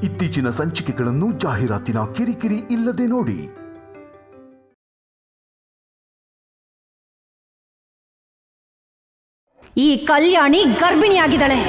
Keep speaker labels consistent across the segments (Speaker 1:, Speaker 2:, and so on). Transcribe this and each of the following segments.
Speaker 1: ಇತ್ತೀಚಿನ ಸಂಚಿಕೆಗಳನ್ನು ಜಾಹೀರಾತಿನ ಕಿರಿಕಿರಿ ಇಲ್ಲದೆ ನೋಡಿ.
Speaker 2: ಈ ಕಲ್ಯಾಣಿ ಗರ್ಭಿಣಿಯಾಗಿದ್ದಾಳೆ.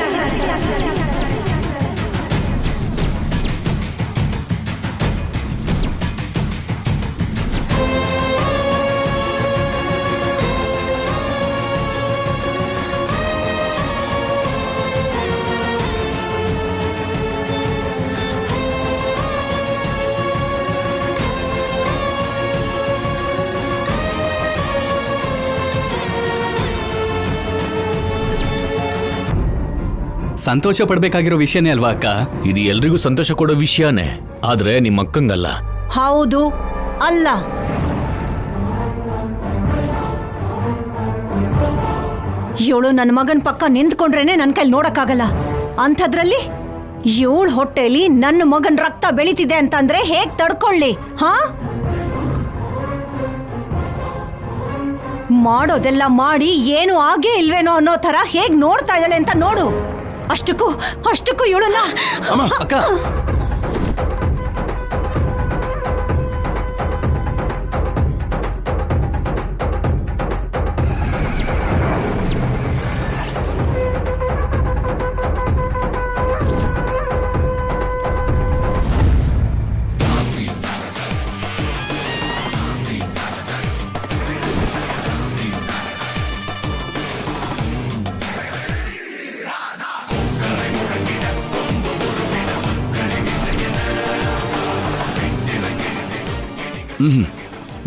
Speaker 3: ಸಂತೋಷ ಪಡ್ಬೇಕಾಗಿರೋ ವಿಷಯನೇ ಅಲ್ವಾ ಅಕ್ಕ?
Speaker 4: ಇದು ಎಲ್ರಿಗೂ ಸಂತೋಷ ಕೊಡೋ ವಿಷಯನೇ, ಆದ್ರೆ ನಿಮ್ಮ ಅಕ್ಕಂಗಲ್ಲ.
Speaker 2: ಹೌದು, ಅಲ್ಲ. ಇವಳು ನನ್ನ ಮಗನ ಪಕ್ಕ ನಿಂತ್ಕೊಂಡ್ರೇನೆ ನನ್ನ ಕೈಲಿ ನೋಡಕ್ಕಾಗಲ್ಲ. ಅಂಥದ್ರಲ್ಲಿ ಇವಳ ಹೊಟ್ಟೆಲಿ ನನ್ನ ಮಗನ ರಕ್ತ ಬೆಳೀತಿದೆ ಅಂತಂದ್ರೆ ಹೇಗ್ ತಡ್ಕೊಳ್ಳಿ? ಹಾ, ಮಾಡೋದೆಲ್ಲ ಮಾಡಿ ಏನು ಆಗೇ ಇಲ್ವೇನೋ ಅನ್ನೋ ತರ ಹೇಗ್ ನೋಡ್ತಾ ಇದ್ದಾಳೆ ಅಂತ ನೋಡು. ಅಷ್ಟಕ್ಕೂ ಇವಳನ್ನ
Speaker 3: ಅಕ್ಕ,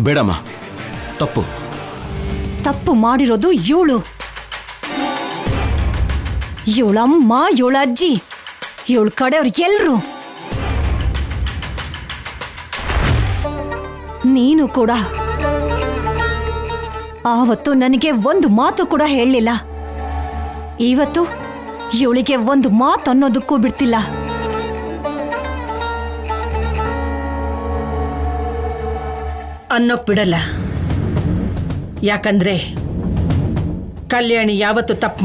Speaker 4: ಬೇಡಮ್ಮ,
Speaker 2: ತಪ್ಪು ಮಾಡಿರೋದು ಇವಳು. ಇವಳಮ್ಮ, ಇವಳ ಅಜ್ಜಿ, ಇವಳ ಕಡೆಯವ್ರು ಎಲ್ರು. ನೀನು ಕೂಡ ಆವತ್ತು ನನಗೆ ಒಂದು ಮಾತು ಕೂಡ ಹೇಳಲಿಲ್ಲ. ಇವತ್ತು ಇವಳಿಗೆ ಒಂದು ಮಾತು ಅನ್ನೋದಕ್ಕೂ ಬಿಡ್ತಿಲ್ಲ.
Speaker 5: ಅನ್ನೋಕ್ ಬಿಡಲ್ಲ. ಯಾಕಂದ್ರೆ ಕಲ್ಯಾಣಿ ಯಾವತ್ತು ತಪ್ಪು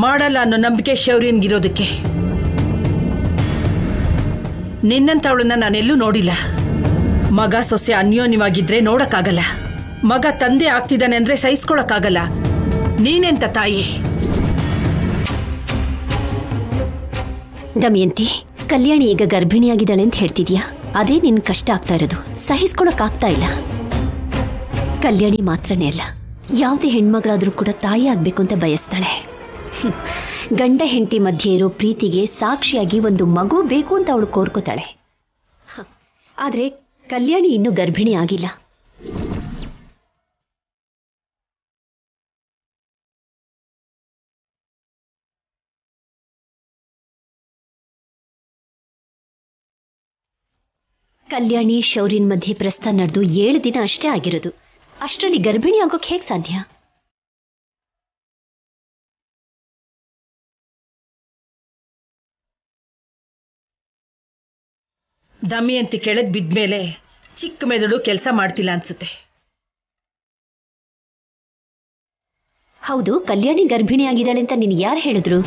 Speaker 5: ಮಾಡಲ್ಲ ಅನ್ನೋ ನಂಬಿಕೆ ಶೌರ್ಯನ್ಗಿರೋದಕ್ಕೆ. ನಿನ್ನಂತವಳನ್ನ ನಾನೆಲ್ಲೂ ನೋಡಿಲ್ಲ. ಮಗ ಸೊಸೆ ಅನ್ಯೋನ್ಯವಾಗಿದ್ರೆ ನೋಡಕ್ಕಾಗಲ್ಲ, ಮಗ ತಂದೆ ಆಗ್ತಿದ್ದಾನೆ ಅಂದ್ರೆ ಸಹಿಸ್ಕೊಳಕ್ಕಾಗಲ್ಲ. ನೀನೆಂತ ತಾಯಿ?
Speaker 6: ದಮಯಂತಿ, ಕಲ್ಯಾಣಿ ಈಗ ಗರ್ಭಿಣಿಯಾಗಿದ್ದಾಳೆ ಅಂತ ಹೇಳ್ತಿದ್ಯಾ? ಅದೇ ನಿನ್ ಕಷ್ಟ ಆಗ್ತಾ ಇರೋದು. ಸಹಿಸ್ಕೊಳಕ್ಕಾಗ್ತಾ ಇಲ್ಲ. ಕಲ್ಯಾಣಿ ಮಾತ್ರನೇ ಅಲ್ಲ, ಯಾವುದೇ ಹೆಣ್ಮಗಳಾದ್ರೂ ಕೂಡ ತಾಯಿ ಆಗ್ಬೇಕು ಅಂತ ಬಯಸ್ತಾಳೆ. ಗಂಡ ಹೆಂಡತಿ ಮಧ್ಯೆ ಇರೋ ಪ್ರೀತಿಗೆ ಸಾಕ್ಷಿಯಾಗಿ ಒಂದು ಮಗು ಬೇಕು ಅಂತ ಅವಳು ಕೋರ್ಕೋತಾಳೆ. ಆದ್ರೆ ಕಲ್ಯಾಣಿ ಇನ್ನೂ ಗರ್ಭಿಣಿ ಆಗಿಲ್ಲ. ಕಲ್ಯಾಣಿ ಶೌರ್ಯನ್ ಮಧ್ಯೆ ಪ್ರಸ್ತಾವ ನಡೆದು 7 ದಿನ ಅಷ್ಟೇ ಆಗಿರೋದು. ಅಷ್ಟರಲ್ಲಿ ಗರ್ಭಿಣಿ ಆಗೋಕೆ ಹೇಗೆ ಸಾಧ್ಯ?
Speaker 5: ದಮಯಂತಿ ಕೆಳಗೆ ಬಿದ್ಮೇಲೆ ಚಿಕ್ಕ ಮೆದುಳು ಕೆಲಸ ಮಾಡ್ತಿಲ್ಲ ಅನ್ಸುತ್ತೆ.
Speaker 6: ಹೌದು, ಕಲ್ಯಾಣಿ ಗರ್ಭಿಣಿ ಆಗಿದ್ದಾಳೆ ಅಂತ ನೀನು ಯಾರು ಹೇಳಿದ್ರು?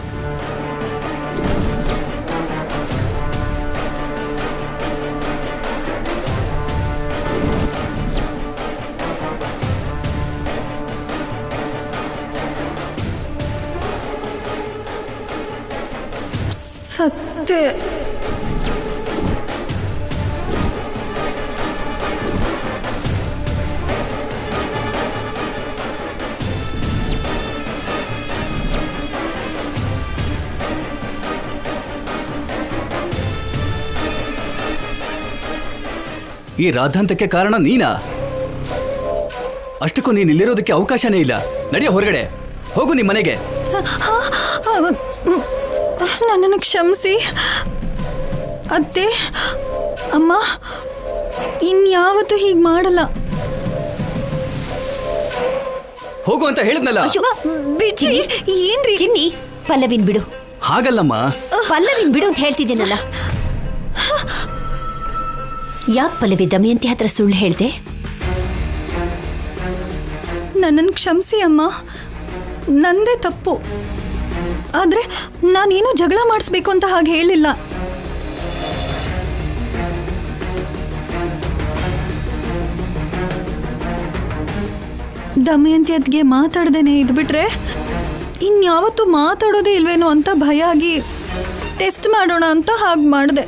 Speaker 2: ಸತ್ಯ.
Speaker 3: ಈ ರಾಧಾಂತಕ್ಕೆ ಕಾರಣ ನೀನಾ? ಅಷ್ಟಕ್ಕೂ ನೀನು ಇಲ್ಲಿರೋದಕ್ಕೆ ಅವಕಾಶನೇ ಇಲ್ಲ. ನಡೆಯ ಹೊರಗಡೆ ಹೋಗು, ನಿಮ್ಮ ಮನೆಗೆ.
Speaker 7: ನನ್ನನ್ನು ಕ್ಷಮಿಸಿ ಅತ್ತೆ. ಅಮ್ಮ ಇನ್ಯಾವತ್ತೂ ಹೀಗೆ ಮಾಡಲ್ಲ.
Speaker 3: ಹೋಗು ಅಂತ ಹೇಳಿದ್ನಲ್ಲ.
Speaker 7: ಬಿಡ್ರಿ. ಏನ್ರಿ
Speaker 6: ಚಿನ್ನಿ, ಪಲ್ಲವಿನ್ ಬಿಡು.
Speaker 3: ಹಾಗಲ್ಲಮ್ಮ,
Speaker 6: ಪಲ್ಲವಿನ್ ಬಿಡು ಅಂತ ಹೇಳ್ತಿದ್ದೀನಲ್ಲ. ಯಾಕೆ ಪಲ್ಲವಿ ದಮಯಂತಿ ಹತ್ರ ಸುಳ್ಳು ಹೇಳ್ದೆ?
Speaker 7: ನನ್ನನ್ನು ಕ್ಷಮಿಸಿ ಅಮ್ಮ, ನಂದೇ ತಪ್ಪು. ಆದರೆ ನಾನೇನೂ ಜಗಳ ಮಾಡಿಸ್ಬೇಕು ಅಂತ ಹಾಗೆ ಹೇಳಿಲ್ಲ. ದಮಯಂತಿ ಅದ್ಗೆ ಮಾತಾಡ್ದೇನೆ ಇದ್ಬಿಟ್ರೆ ಇನ್ಯಾವತ್ತೂ ಮಾತಾಡೋದೇ ಇಲ್ವೇನೋ ಅಂತ ಭಯ ಆಗಿ ಟೆಸ್ಟ್ ಮಾಡೋಣ ಅಂತ ಹಾಗೆ ಮಾಡಿದೆ.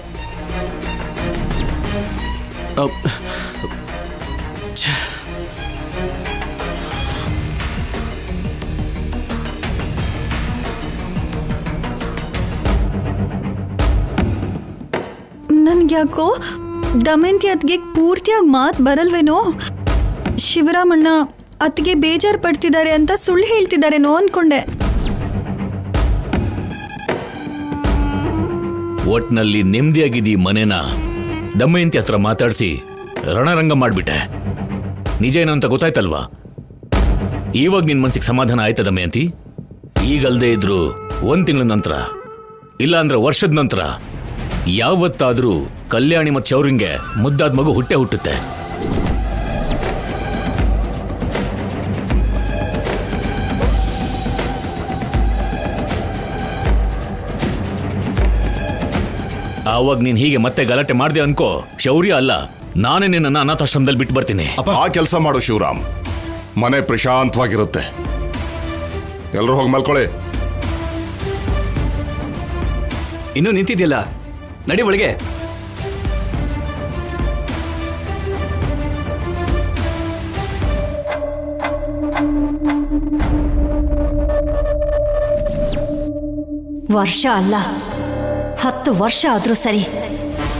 Speaker 7: ನನ್ಗ್ಯಾಕೋ ದಮಯಂತಿ ಅತ್ಗೆ ಪೂರ್ತಿಯಾಗಿ ಮಾತು ಬರಲ್ವೇನೋ, ಶಿವರಾಮಣ್ಣ ಅತ್ಗೆ ಬೇಜಾರು ಪಡ್ತಿದ್ದಾರೆ ಅಂತ ಸುಳ್ಳು ಹೇಳ್ತಿದ್ದಾರೇನೋ ಅನ್ಕೊಂಡೆ.
Speaker 4: ಒಟ್ನಲ್ಲಿ ನೆಮ್ಮದಿಯಾಗಿದ್ದೀ ಮನೇನ ದಮಯಂತಿ ಹತ್ರ ಮಾತಾಡಿಸಿ ರಣರಂಗ ಮಾಡ್ಬಿಟ್ಟೆ. ನಿಜ ಏನು ಅಂತ ಗೊತ್ತಾಯ್ತಲ್ವಾ? ಇವಾಗ ನಿನ್ ಮನ್ಸಿಗೆ ಸಮಾಧಾನ ಆಯ್ತಾ ದಮಯಂತಿ? ಈಗಲ್ದೇ ಇದ್ರು 1 ತಿಂಗಳ ನಂತರ ಇಲ್ಲ ಅಂದ್ರೆ ವರ್ಷದ ನಂತರ ಯಾವತ್ತಾದ್ರೂ ಕಲ್ಯಾಣಿ ಮತ್ತು ಶೌರ್ಯಂಗೆ ಮುದ್ದಾದ ಮಗು ಹುಟ್ಟುತ್ತೆ. ಆವಾಗ ನೀನ್ ಹೀಗೆ ಮತ್ತೆ ಗಲಾಟೆ ಮಾಡ್ದೆ ಅನ್ಕೋ, ಶೌರ್ಯ ಅಲ್ಲ ನಾನೇ ನಿನ್ನ ಅನಾಥಾಶ್ರಮದಲ್ಲಿ ಬಿಟ್ಟು ಬರ್ತೀನಿ.
Speaker 8: ಆ ಕೆಲಸ ಮಾಡು ಶಿವರಾಮ್, ಮನೆ ಪ್ರಶಾಂತವಾಗಿರುತ್ತೆ. ಎಲ್ಲರೂ ಹೋಗಿ ಮಲ್ಕೊಳ್ಳಿ.
Speaker 3: ಇನ್ನೂ ನಿಂತಿದ್ಯಲ್ಲ, ನಡಿ ಒಳಗೆ.
Speaker 2: ವರ್ಷ ಅಲ್ಲ 10 ವರ್ಷ ಆದ್ರೂ ಸರಿ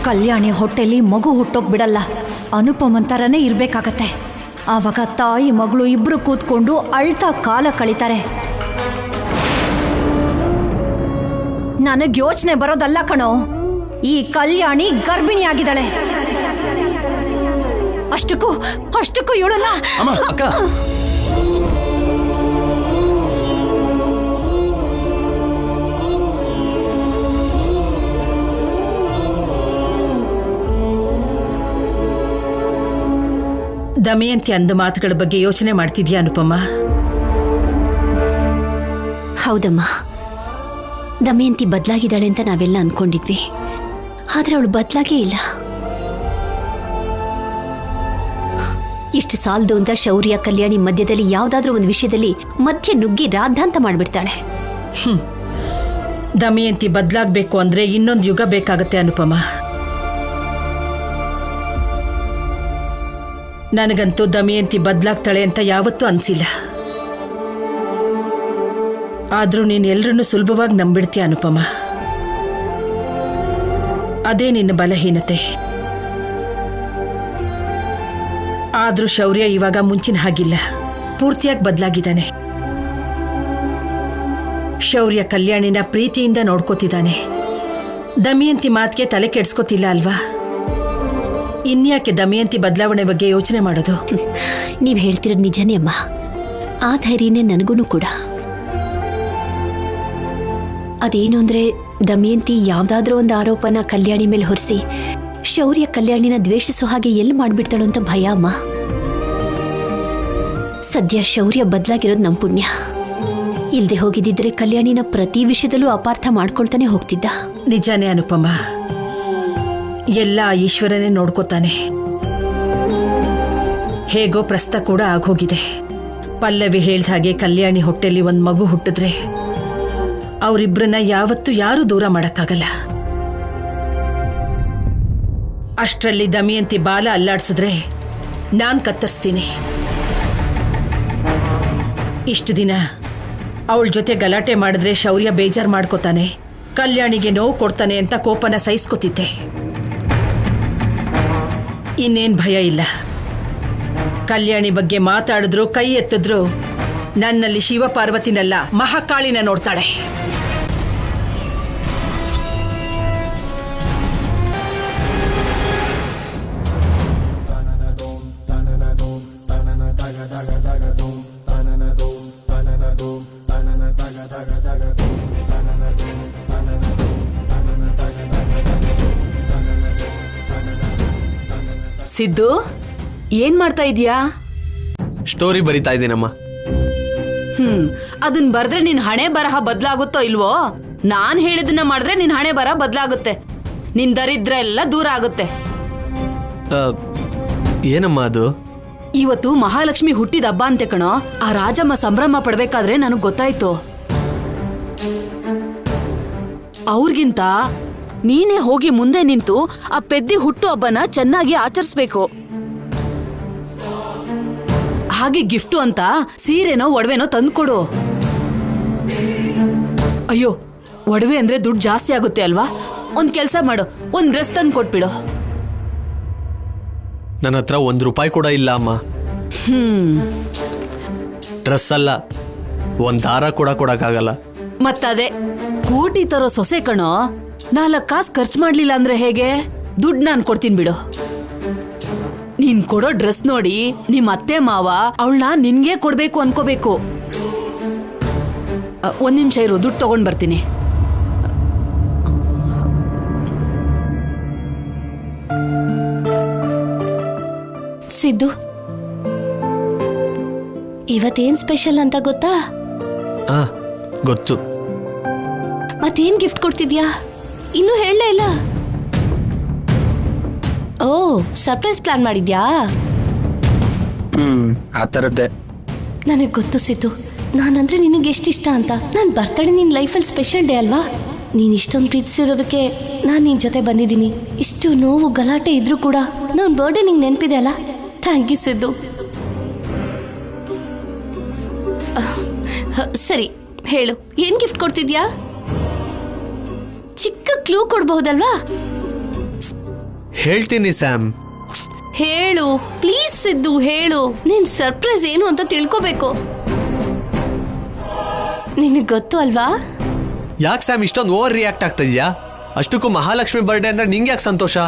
Speaker 2: ಕಲ್ಯಾಣಿ ಹೊಟ್ಟೆಲಿ ಮಗು ಹುಟ್ಟೋಕ್ ಬಿಡಲ್ಲ. ಅನುಪಮನ್ ಥರನೇ ಇರ್ಬೇಕಾಗತ್ತೆ. ಆವಾಗ ತಾಯಿ ಮಗಳು ಇಬ್ರು ಕೂತ್ಕೊಂಡು ಅಳ್ತಾ ಕಾಲ ಕಳೀತಾರೆ. ನನಗೆ ಯೋಚನೆ ಬರೋದಲ್ಲ ಕಣೋ, ಈ ಕಲ್ಯಾಣಿ ಗರ್ಭಿಣಿಯಾಗಿದ್ದಾಳೆ. ಅಷ್ಟಕ್ಕೂ ಇವಳಲ್ಲ.
Speaker 3: ಅಕ್ಕ,
Speaker 5: ದಮಯಂತಿ ಅಂದ ಮಾತುಗಳ ಬಗ್ಗೆ ಯೋಚನೆ ಮಾಡ್ತಿದ್ಯಾ ಅನುಪಮ?
Speaker 6: ಹೌದಮ್ಮ, ದಮಯಂತಿ ಬದಲಾಗಿದ್ದಾಳೆ ಅಂತ ನಾವೆಲ್ಲ ಅನ್ಕೊಂಡಿದ್ವಿ. ಆದ್ರೆ ಅವಳು ಬದಲಾಗೇ ಇಲ್ಲ. ಇಷ್ಟು ಸಾಲದು ಅಂತ ಶೌರ್ಯ ಕಲ್ಯಾಣಿ ಮಧ್ಯದಲ್ಲಿ ಯಾವುದಾದ್ರೂ ಒಂದು ವಿಷಯದಲ್ಲಿ ಮಧ್ಯೆ ನುಗ್ಗಿ ರಾದ್ಧಾಂತ ಮಾಡ್ಬಿಡ್ತಾಳೆ.
Speaker 5: ದಮಯಂತಿ ಬದಲಾಗಬೇಕು ಅಂದ್ರೆ ಇನ್ನೊಂದು ಯುಗ ಬೇಕಾಗತ್ತೆ ಅನುಪಮ. ನನಗಂತೂ ದಮಯಂತಿ ಬದಲಾಗ್ತಾಳೆ ಅಂತ ಯಾವತ್ತೂ ಅನ್ಸಿಲ್ಲ. ಆದ್ರೂ ನೀನು ಎಲ್ಲರನ್ನೂ ಸುಲಭವಾಗಿ ನಂಬಿಡ್ತೀಯ ಅನುಪಮ. ಅದೇ ನಿನ್ನ ಬಲಹೀನತೆ. ಆದ್ರೂ ಶೌರ್ಯ ಇವಾಗ ಮುಂಚಿನ ಹಾಗಿಲ್ಲ, ಪೂರ್ತಿಯಾಗಿ ಬದಲಾಗಿದ್ದಾನೆ. ಶೌರ್ಯ ಕಲ್ಯಾಣಿನ ಪ್ರೀತಿಯಿಂದ ನೋಡ್ಕೋತಿದ್ದಾನೆ. ದಮಯಂತಿ ಮಾತಿಗೆ ತಲೆ ಕೆಡ್ಸ್ಕೋತಿಲ್ಲ ಅಲ್ವಾ? ಇನ್ಯಾಕೆ ದಮಯಂತಿ ಬದಲಾವಣೆ ಬಗ್ಗೆ ಯೋಚನೆ ಮಾಡೋದು?
Speaker 6: ನೀವು ಹೇಳ್ತಿರೋದು ನಿಜನೇ ಅಮ್ಮ. ಆ ಧೈರ್ಯನೇ ನನಗೂ ಕೂಡ. ಅದೇನು ಅಂದ್ರೆ ದಮಯಂತಿ ಯಾವುದಾದ್ರೂ ಒಂದು ಆರೋಪನ ಕಲ್ಯಾಣಿ ಮೇಲೆ ಹೊರಿಸಿ ಶೌರ್ಯ ಕಲ್ಯಾಣಿನ ದ್ವೇಷಿಸೋ ಹಾಗೆ ಎಲ್ಲಿ ಮಾಡ್ಬಿಡ್ತಾಳು ಅಂತ ಭಯ ಅಮ್ಮ. ಸದ್ಯ ಶೌರ್ಯ ಬದಲಾಗಿರೋದು ನಮ್ಮ ಪುಣ್ಯ. ಇಲ್ದೆ ಹೋಗಿದ್ದಿದ್ರೆ ಕಲ್ಯಾಣಿನ ಪ್ರತಿ ವಿಷಯದಲ್ಲೂ ಅಪಾರ್ಥ ಮಾಡ್ಕೊಳ್ತಾನೆ ಹೋಗ್ತಿದ್ದ.
Speaker 5: ನಿಜಾನೇ ಅನುಪಮ, ಎಲ್ಲ ಈಶ್ವರನೇ ನೋಡ್ಕೋತಾನೆ. ಹೇಗೋ ಪ್ರಸ್ತ ಕೂಡ ಆಗೋಗಿದೆ. ಪಲ್ಲವಿ ಹೇಳ್ದ ಹಾಗೆ ಕಲ್ಯಾಣಿ ಹೊಟ್ಟೆಲಿ ಒಂದು ಮಗು ಹುಟ್ಟಿದ್ರೆ ಅವರಿಬ್ಬರನ್ನ ಯಾವತ್ತೂ ಯಾರೂ ದೂರ ಮಾಡಕ್ಕಾಗಲ್ಲ. ಅಷ್ಟರಲ್ಲಿ ದಮಯಂತಿ ಬಾಲ ಅಲ್ಲಾಡ್ಸಿದ್ರೆ ನಾನ್ ಕತ್ತರಿಸ್ತೀನಿ. ಇಷ್ಟು ದಿನ ಅವಳ ಜೊತೆ ಗಲಾಟೆ ಮಾಡಿದ್ರೆ ಶೌರ್ಯ ಬೇಜಾರು ಮಾಡ್ಕೋತಾನೆ, ಕಲ್ಯಾಣಿಗೆ ನೋವು ಕೊಡ್ತಾನೆ ಅಂತ ಕೋಪನ ಸಹಿಸ್ಕೋತಿದ್ದೆ. ಇನ್ನೇನ್ ಭಯ ಇಲ್ಲ. ಕಲ್ಯಾಣಿ ಬಗ್ಗೆ ಮಾತಾಡಿದ್ರು ಕೈ ಎತ್ತಿದ್ರು ನನ್ನಲ್ಲಿ ಶಿವಪಾರ್ವತಿನಲ್ಲ ಮಹಾಕಾಳಿನ ನೋಡ್ತಾಳೆ.
Speaker 9: ಸಿದ್ದು, ಏನ್ ಮಾಡ್ತಾ ಇದೀಯಾ?
Speaker 3: ಸ್ಟೋರಿ ಬರಿತಾ ಇದ್ದೀನಮ್ಮ.
Speaker 9: ಅದನ್ ಬರ್ದ್ರೆ ನಿನ್ ಹಣೆ ಬರಹ ಬದಲಾಗುತ್ತೋ ಇಲ್ವೋ? ನಾನ್ ಹೇಳಿದನ್ನ ಮಾಡಿದ್ರೆ ನಿನ್ ಹಣೆ ಬರಹ ಬದಲಾಗುತ್ತೆ. ನಿನ್ ದರಿದ್ರ ಎಲ್ಲ ದೂರ ಆಗುತ್ತೆ.
Speaker 3: ಏನಮ್ಮ ಅದು?
Speaker 9: ಇವತ್ತು ಮಹಾಲಕ್ಷ್ಮಿ ಹುಟ್ಟಿದ ಹಬ್ಬ ಅಂತೆ ಕಣೋ. ಆ ರಾಜಮ್ಮ ಸಂಭ್ರಮ ಪಡ್ಬೇಕಾದ್ರೆ ನನಗ್ ಗೊತ್ತಾಯ್ತು. ಅವ್ರಿಗಿಂತ ನೀನೇ ಹೋಗಿ ಮುಂದೆ ನಿಂತು ಆ ಪೆದ್ದಿ ಹುಟ್ಟು ಹಬ್ಬನ ಚೆನ್ನಾಗಿ ಆಚರಿಸ್ಬೇಕು. ಹಾಗೆ ಗಿಫ್ಟು ಅಂತ ಸೀರೆನೋ ಒಡವೆನೋ ತಂದ್ಕೊಡು. ಅಯ್ಯೋ, ಒಡವೆ ಅಂದ್ರೆ ದುಡ್ಡು ಜಾಸ್ತಿ ಆಗುತ್ತೆ ಅಲ್ವಾ? ಒಂದ್ ಕೆಲ್ಸ ಮಾಡು, ಒಂದ್ ಡ್ರೆಸ್ ತಂದು ಕೊಟ್ಬಿಡು.
Speaker 10: ನನ್ನ ಹತ್ರ ₹1 ಕೂಡ ಇಲ್ಲ ಅಮ್ಮ. ಡ್ರೆಸ್ ಅಲ್ಲ, ಒಂದ್ ದಾರ ಕೂಡ ಕೊಡಕ್ಕಾಗಲ್ಲ.
Speaker 9: ಮತ್ತದೇ ಕೋಟಿ ತರೋ ಸೊಸೆ ಕಣೋ. 4 ಕಾಸು ಖರ್ಚು ಮಾಡ್ಲಿಲ್ಲ ಅಂದ್ರೆ ಹೇಗೆ? ದುಡ್ಡು ನಾನು ಕೊಡ್ತೀನಿ ಬಿಡು. ನೀನ್ ಕೊಡೋ ಡ್ರೆಸ್ ನೋಡಿ ನಿಮ್ ಅತ್ತೆ ಮಾವ ಅವಳನ್ನ ನಿನ್ಗೆ ಕೊಡ್ಬೇಕು ಅನ್ಕೋಬೇಕು. 1 ನಿಮಿಷ ಇರು, ದುಡ್ಡು ತಗೊಂಡ್ ಬರ್ತೀನಿ.
Speaker 6: ಸಿದ್ದು, ಇವತ್ತೇನ್ ಸ್ಪೆಷಲ್ ಅಂತ ಗೊತ್ತಾ?
Speaker 10: ಗೊತ್ತು.
Speaker 6: ಮತ್ತೇನ್ ಗಿಫ್ಟ್ ಕೊಡ್ತಿದ್ಯಾ? ಇನ್ನೂ ಹೇಳಲೇ ಇಲ್ಲ. ಓ, ಸರ್ಪ್ರೈಸ್ ಪ್ಲಾನ್ ಮಾಡಿದ್ಯಾ?
Speaker 3: ಆ ಥರದ್ದೇ.
Speaker 6: ನನಗೆ ಗೊತ್ತು ಸಿದ್ದು, ನಾನಂದ್ರೆ ನಿನಗೆ ಎಷ್ಟು ಇಷ್ಟ ಅಂತ. ನಾನು ಬರ್ತಡೇ ನಿನ್ನ ಲೈಫಲ್ಲಿ ಸ್ಪೆಷಲ್ ಡೇ ಅಲ್ವಾ? ನೀನು ಇಷ್ಟೊಂದು ಪ್ರೀತಿಸಿರೋದಕ್ಕೆ ನಾನು ನಿನ್ನ ಜೊತೆ ಬಂದಿದ್ದೀನಿ. ಇಷ್ಟು ನೋವು ಗಲಾಟೆ ಇದ್ರೂ ಕೂಡ ನನ್ನ ಬರ್ಡೇ ನಿಂಗೆ ನೆನಪಿದೆ ಅಲ್ಲ? Thank you Siddu. ಸರಿ ಹೇಳು, ಏನು ಗಿಫ್ಟ್ ಕೊಡ್ತಿದ್ಯಾ? ಚಿಕ್ಕ ಕ್ಲೂ ಕೊಡ್ಬಹುದಲ್ವಾ?
Speaker 10: ಹೇಳ್ತೀನಿ ಸ್ಯಾಮ್.
Speaker 6: ಹೇಳು ಪ್ಲೀಸ್ ಸಿದ್ದು, ಹೇಳು. ನಿನ್ ಸರ್ಪ್ರೈಸ್ ಏನು ಅಂತ ತಿಳ್ಕೋಬೇಕು. ನಿನಗೆ ಗೊತ್ತು ಅಲ್ವಾ?
Speaker 10: ಯಾಕೆ ಸ್ಯಾಮ್ ಇಷ್ಟೊಂದು ಓವರ್ ರಿಯಾಕ್ಟ್ ಆಗ್ತಾ ಇದೆಯಾ? ಅಷ್ಟಕ್ಕೂ ಮಹಾಲಕ್ಷ್ಮಿ ಬರ್ಡೇ ಅಂದ್ರೆ ನಿಂಗೆ ಯಾಕೆ ಸಂತೋಷ?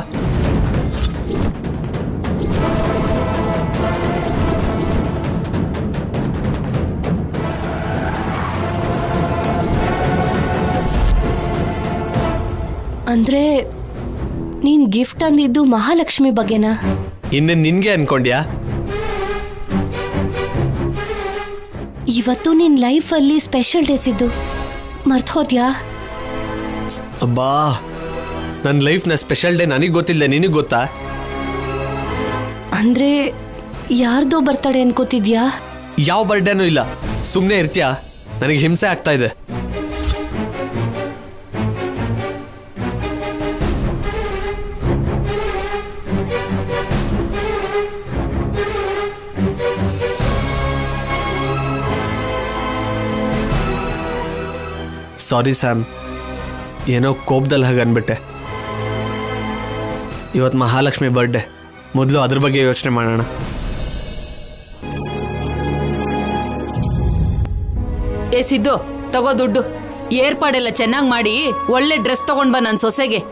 Speaker 6: ಅಂದ್ರೆ ನೀನ್ ಗಿಫ್ಟ್ ಅಂದಿದ್ದು ಮಹಾಲಕ್ಷ್ಮಿ ಬಗ್ಗೆನಾ?
Speaker 10: ಇನ್ನು ನಿನ್ಗೆ ಅನ್ಕೊಂಡ್ಯಾ?
Speaker 6: ಇವತ್ತು ನಿನ್ ಲೈಫಲ್ಲಿ ಸ್ಪೆಷಲ್ ಡೇಸ್ ಇದ್ದು ಮರ್ತ್ ಹೋದ್ಯಾ?
Speaker 10: ಅಬ್ಬಾ, ನನ್ನ ಲೈಫ್ನ ಸ್ಪೆಷಲ್ ಡೇ ನನಗೆ ಗೊತ್ತಿಲ್ಲ, ನಿನಗೆ ಗೊತ್ತಾ?
Speaker 6: ಅಂದ್ರೆ ಯಾರ್ದೋ ಬರ್ತಡೇ ಅನ್ಕೋತಿದ್ಯಾ?
Speaker 10: ಯಾವ ಬರ್ಡೇನೂ ಇಲ್ಲ. ಸುಮ್ಮನೆ ಇರ್ತೀಯಾ? ನನಗೆ ಹಿಂಸೆ ಆಗ್ತಾ ಇದೆ. ಸಾರಿ ಸ್ಯಾಮ್, ಏನೋ ಕೋಪದಲ್ಲಿ ಹಾಗೆ ಅನ್ಬಿಟ್ಟೆ. ಇವತ್ತು ಮಹಾಲಕ್ಷ್ಮಿ ಬರ್ಡೇ, ಮೊದಲು ಅದ್ರ ಬಗ್ಗೆ ಯೋಚನೆ ಮಾಡೋಣ.
Speaker 9: ಏ ಸಿದ್ದು, ತಗೋ ದುಡ್ಡು. ಏರ್ಪಾಡೆಲ್ಲ ಚೆನ್ನಾಗಿ ಮಾಡಿ ಒಳ್ಳೆ ಡ್ರೆಸ್ ತಗೊಂಡ್ ಬಾ ನನ್ನ ಸೊಸೆಗೆ.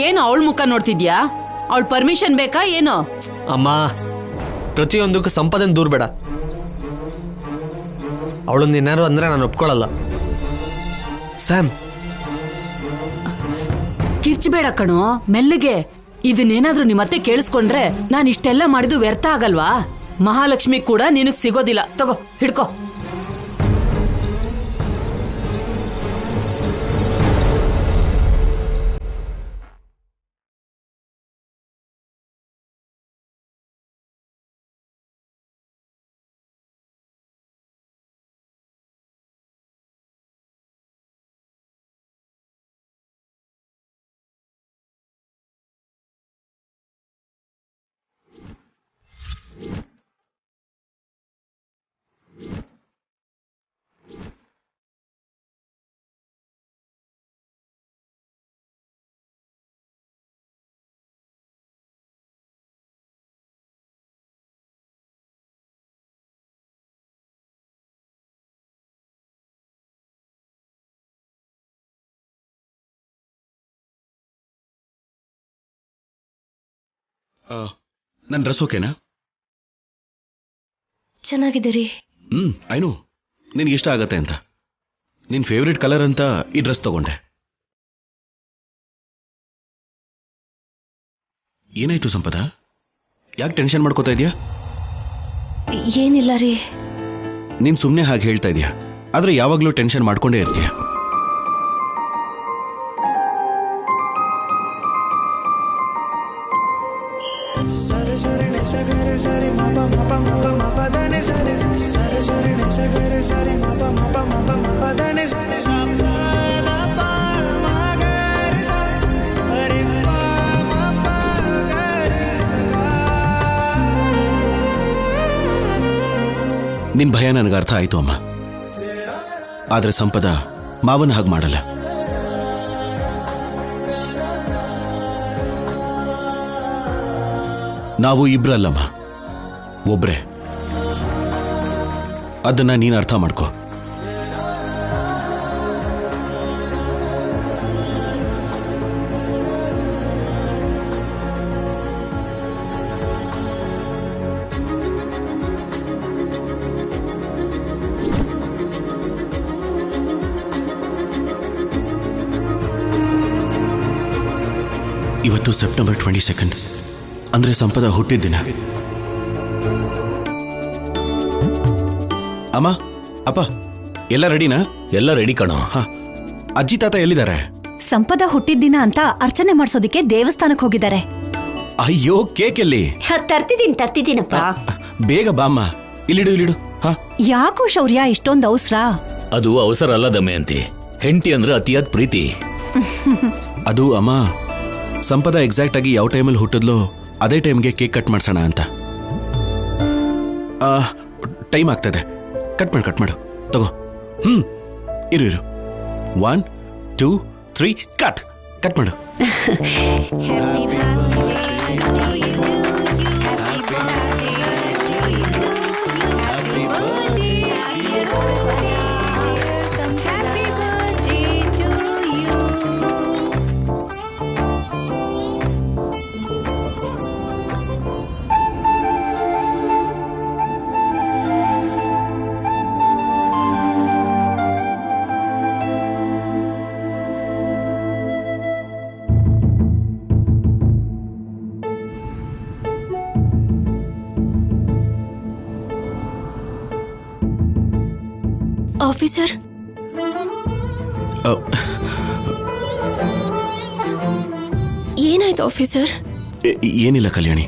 Speaker 9: ಏನು ಅವಳ ಮುಖ ನೋಡ್ತಿದ್ಯಾ? ಅವಳ ಪರ್ಮಿಷನ್ ಬೇಕಾ ಏನೋ?
Speaker 10: ಅಮ್ಮ, ಪ್ರತಿಯೊಂದಕ್ಕೂ ಸಂಪಾದನೆ ದೂರ ಬೇಡ. ಅವಳನ್ನ ಏನಾರು ಅಂದ್ರೆ ನಾನು ಒಪ್ಕೊಳ್ಳಲ್ಲ. ಸ್ಯಾಮ್,
Speaker 9: ಕಿರ್ಚಬೇಡ ಕಣೋ, ಮೆಲ್ಲಗೆ. ಇದನ್ನೇನಾದ್ರೂ ನಿಮ್ಮತ್ತೆ ಕೇಳಿಸ್ಕೊಂಡ್ರೆ ನಾನು ಇಷ್ಟೆಲ್ಲ ಮಾಡಿದ್ದು ವ್ಯರ್ಥ ಆಗಲ್ವಾ? ಮಹಾಲಕ್ಷ್ಮಿ ಕೂಡ ನಿನಗ್ ಸಿಗೋದಿಲ್ಲ. ತಗೋ, ಹಿಡ್ಕೋ.
Speaker 11: ನನ್ನ ಡ್ರೆಸ್ ಓಕೆನಾ?
Speaker 6: ಚೆನ್ನಾಗಿದೆ ರೀ.
Speaker 11: ಐನು ನಿನಗೆ ಇಷ್ಟ ಆಗತ್ತೆ ಅಂತ. ನಿನ್ನ ಫೇವ್ರೆಟ್ ಕಲರ್ ಅಂತ ಈ ಡ್ರೆಸ್ ತಗೊಂಡೆ. ಏನಾಯ್ತು ಸಂಪದ? ಯಾಕೆ ಟೆನ್ಷನ್ ಮಾಡ್ಕೋತಾ ಇದೀಯಾ?
Speaker 6: ಏನಿಲ್ಲ ರೀ.
Speaker 11: ನೀನು ಸುಮ್ಮನೆ ಹಾಗೆ ಹೇಳ್ತಾ ಇದೀಯಾ. ಆದರೆ ಯಾವಾಗಲೂ ಟೆನ್ಷನ್ ಮಾಡ್ಕೊಂಡೇ ಇರ್ತೀಯ. ನಿನ್ ಭಯ ನನಗೆ ಅರ್ಥ ಆಯ್ತು ಅಮ್ಮ. ಆದ್ರೆ ಸಂಪದ ಮಾವನ ಹಾಗೆ ಮಾಡಲ್ಲ. ನಾವು ಇಬ್ರಲ್ಲಮ್ಮ, ಒಬ್ರೆ. ಅದನ್ನ ನೀನು ಅರ್ಥ ಮಾಡ್ಕೋ. ಇವತ್ತು ಸೆಪ್ಟೆಂಬರ್ 22 ಅಂದ್ರೆ ಸಂಪದ ಹುಟ್ಟಿದ ದಿನ. ಅಮ್ಮ, ಅಪ್ಪ, ಎಲ್ಲ ರೆಡಿನಾ?
Speaker 4: ಎಲ್ಲ ರೆಡಿ ಕಣೋ.
Speaker 11: ಅಜ್ಜಿ ತಾತ ಎಲ್ಲಿದ್ದಾರೆ?
Speaker 2: ಸಂಪದ ಹುಟ್ಟಿದ ದಿನ ಅಂತ ಅರ್ಚನೆ ಮಾಡಿಸೋದಿಕ್ಕೆ ದೇವಸ್ಥಾನಕ್ಕೆ ಹೋಗಿದ್ದಾರೆ.
Speaker 11: ಅಯ್ಯೋ, ಕೇಕ್ ಎಲ್ಲಿ?
Speaker 6: ತರ್ತಿದ್ದೀನಪ್ಪ.
Speaker 11: ಬೇಗ ಬಾಮ್ಮ. ಇಲ್ಲಿಡು.
Speaker 2: ಯಾಕೋ ಶೌರ್ಯ ಇಷ್ಟೊಂದು ಅವಸರ?
Speaker 4: ಅದು ಅವಸರ ಅಲ್ಲ ದಮಯಂತಿ, ಹೆಂಡತಿ ಅಂದ್ರೆ ಅತಿಯಾದ ಪ್ರೀತಿ.
Speaker 11: ಅದು ಅಮ್ಮ, ಸಂಪದ ಎಕ್ಸಾಕ್ಟ್ ಆಗಿ ಯಾವ ಟೈಮಲ್ಲಿ ಹುಟ್ಟಿದ್ಲೋ ಅದೇ ಟೈಮ್ಗೆ ಕೇಕ್ ಕಟ್ ಮಾಡ್ಸೋಣ ಅಂತ. ಟೈಮ್ ಆಗ್ತದೆ. ಕಟ್ ಮಾಡು ತಗೋ. ಇರು 1 2 3 ಕಟ್ ಮಾಡು.
Speaker 6: ಆಫೀಸರ್, ಏನಾಯ್ತು ಆಫೀಸರ್?
Speaker 11: ಏನಿಲ್ಲ ಕಲ್ಯಾಣಿ,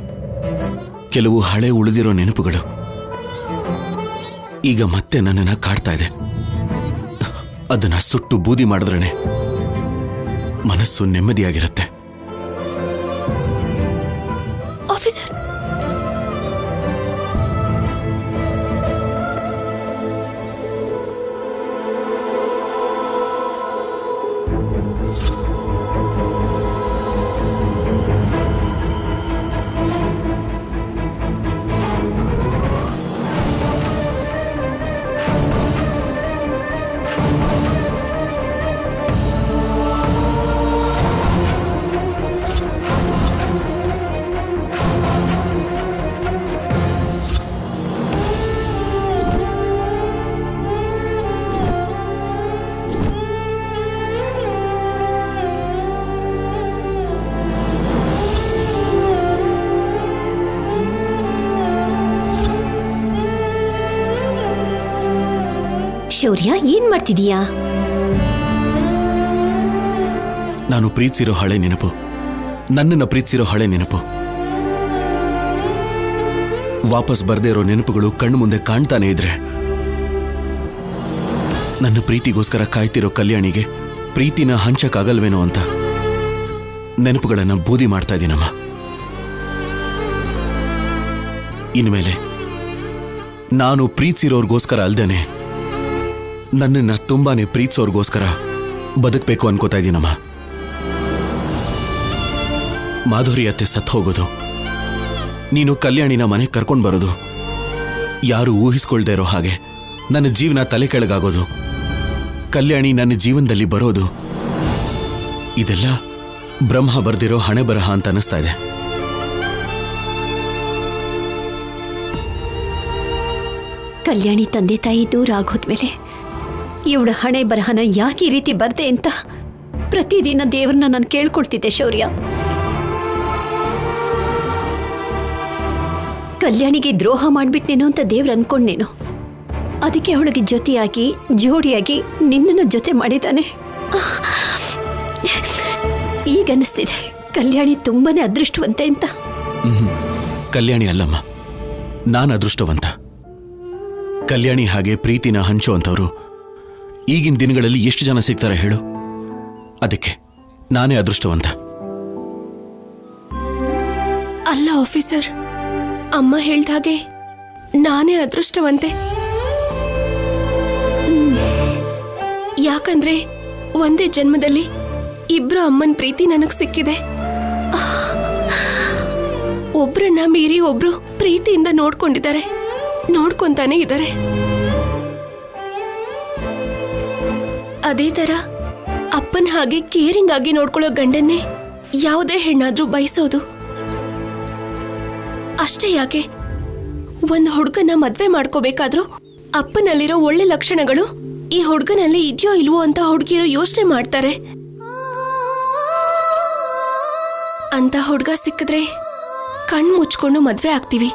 Speaker 11: ಕೆಲವು ಹಳೆ ಉಳಿದಿರೋ ನೆನಪುಗಳು ಈಗ ಮತ್ತೆ ನನ್ನನ್ನು ಕಾಡ್ತಾ ಇದೆ. ಅದನ್ನ ಸುಟ್ಟು ಬೂದಿ ಮಾಡಿದ್ರೇನೆ ಮನಸ್ಸು ನೆಮ್ಮದಿಯಾಗಿರುತ್ತೆ.
Speaker 6: ಆಫೀಸರ್, ಶೌರ್ಯ, ಏನ್ ಮಾಡ್ತಿದೀಯಾ?
Speaker 11: ನಾನು ಪ್ರೀತಿಸಿರೋ ಹಳೆ ನೆನಪು, ನನ್ನನ್ನು ಪ್ರೀತಿಸಿರೋ ಹಳೆ ನೆನಪು, ವಾಪಸ್ ಬರ್ದೇ ಇರೋ ನೆನಪುಗಳು ಕಣ್ಣು ಮುಂದೆ ಕಾಣ್ತಾನೆ ಇದ್ರೆ ನನ್ನ ಪ್ರೀತಿಗೋಸ್ಕರ ಕಾಯ್ತಿರೋ ಕಲ್ಯಾಣಿಗೆ ಪ್ರೀತಿನ ಹಂಚಕ್ಕಾಗಲ್ವೇನೋ ಅಂತ ನೆನಪುಗಳನ್ನ ಬೂದಿ ಮಾಡ್ತಾ ಇದ್ದೀನಮ್ಮ. ಇನ್ಮೇಲೆ ನಾನು ಪ್ರೀತಿಸಿರೋರ್ಗೋಸ್ಕರ ಅಲ್ದೇನೆ ನನ್ನನ್ನು ತುಂಬಾನೇ ಪ್ರೀತಿಸೋರ್ಗೋಸ್ಕರ ಬದುಕಬೇಕು ಅನ್ಕೋತಾ ಇದ್ದೀನಮ್ಮ. ಮಾಧುರಿ ಅತ್ತೆ ಸತ್ತು ಹೋಗೋದು, ನೀನು ಕಲ್ಯಾಣಿನ ಮನೆಗೆ ಕರ್ಕೊಂಡು ಬರೋದು, ಯಾರು ಊಹಿಸ್ಕೊಳ್ದೇ ಇರೋ ಹಾಗೆ ನನ್ನ ಜೀವನ ತಲೆ ಕೆಳಗಾಗೋದು, ಕಲ್ಯಾಣಿ ನನ್ನ ಜೀವನದಲ್ಲಿ ಬರೋದು, ಇದೆಲ್ಲ ಬ್ರಹ್ಮ ಬರ್ದಿರೋ ಹಣೆ ಬರಹ ಅಂತ ಅನಿಸ್ತಾ ಇದೆ.
Speaker 6: ಕಲ್ಯಾಣಿ ತಂದೆ ತಾಯಿ ದೂರ ಆಗೋದ್ಮೇಲೆ ಇವಳ ಹಣೆ ಬರಹನ ಯಾಕೆ ಈ ರೀತಿ ಬರ್ದೆ ಅಂತ ಪ್ರತಿದಿನ ದೇವ್ರನ್ನ ನಾನು ಕೇಳ್ಕೊಳ್ತಿದ್ದೆ ಶೌರ್ಯ. ಕಲ್ಯಾಣಿಗೆ ದ್ರೋಹ ಮಾಡ್ಬಿಟ್ನೇನೋ ಅಂತ ದೇವ್ರ ಅನ್ಕೊಂಡೇನು. ಅದಕ್ಕೆ ಅವಳಿಗೆ ಜೊತೆಯಾಗಿ ಜೋಡಿಯಾಗಿ ನಿನ್ನನ್ನು ಜೊತೆ ಮಾಡಿದ್ದಾನೆ. ಈಗ ಅನ್ನಿಸ್ತಿದೆ ಕಲ್ಯಾಣಿ ತುಂಬಾನೇ ಅದೃಷ್ಟವಂತೆ ಅಂತ.
Speaker 11: ಕಲ್ಯಾಣಿ ಅಲ್ಲಮ್ಮ, ನಾನು ಅದೃಷ್ಟವಂತ. ಕಲ್ಯಾಣಿ ಹಾಗೆ ಪ್ರೀತಿನ ಹಂಚುವಂಥವ್ರು ಈಗಿನ ದಿನಗಳಲ್ಲಿ ಎಷ್ಟು ಜನ ಸಿಗ್ತಾರೆ ಹೇಳು? ಅದಕ್ಕೆ ನಾನೇ ಅದೃಷ್ಟವಂತ.
Speaker 12: ಅಲ್ಲ ಆಫೀಸರ್, ಅಮ್ಮ ಹೇಳ್ದ ಹಾಗೆ ನಾನೇ ಅದೃಷ್ಟವಂತೆ. ಯಾಕಂದ್ರೆ ಒಂದೇ ಜನ್ಮದಲ್ಲಿ ಇಬ್ರು ಅಮ್ಮನ ಪ್ರೀತಿ ನನಗ್ ಸಿಕ್ಕಿದೆ. ಒಬ್ರನ್ನ ಮೀರಿ ಒಬ್ರು ಪ್ರೀತಿಯಿಂದ ನೋಡ್ಕೊಂಡಿದ್ದಾರೆ, ನೋಡ್ಕೊಂತಾನೆ ಇದ್ದಾರೆ. ಅದೇ ತರ ಅಪ್ಪನ ಹಾಗೆ ಕೇರಿಂಗ್ ಆಗಿ ನೋಡ್ಕೊಳ್ಳೋ ಗಂಡನ್ನೇ ಯಾವುದೇ ಹೆಣ್ಣಾದ್ರೂ ಬಯಸೋದು. ಅಷ್ಟೇ ಯಾಕೆ, ಒಂದ್ ಹುಡುಗನ ಮದ್ವೆ ಮಾಡ್ಕೋಬೇಕಾದ್ರೂ ಅಪ್ಪನಲ್ಲಿರೋ ಒಳ್ಳೆ ಲಕ್ಷಣಗಳು ಈ ಹುಡುಗನಲ್ಲಿ ಇದೆಯೋ ಇಲ್ವೋ ಅಂತ ಹುಡುಗಿಯರು ಯೋಚನೆ ಮಾಡ್ತಾರೆ. ಅಂತ ಹುಡುಗ ಸಿಕ್ಕಿದ್ರೆ ಕಣ್ ಮುಚ್ಕೊಂಡು ಮದ್ವೆ ಆಗ್ತೀವಿ.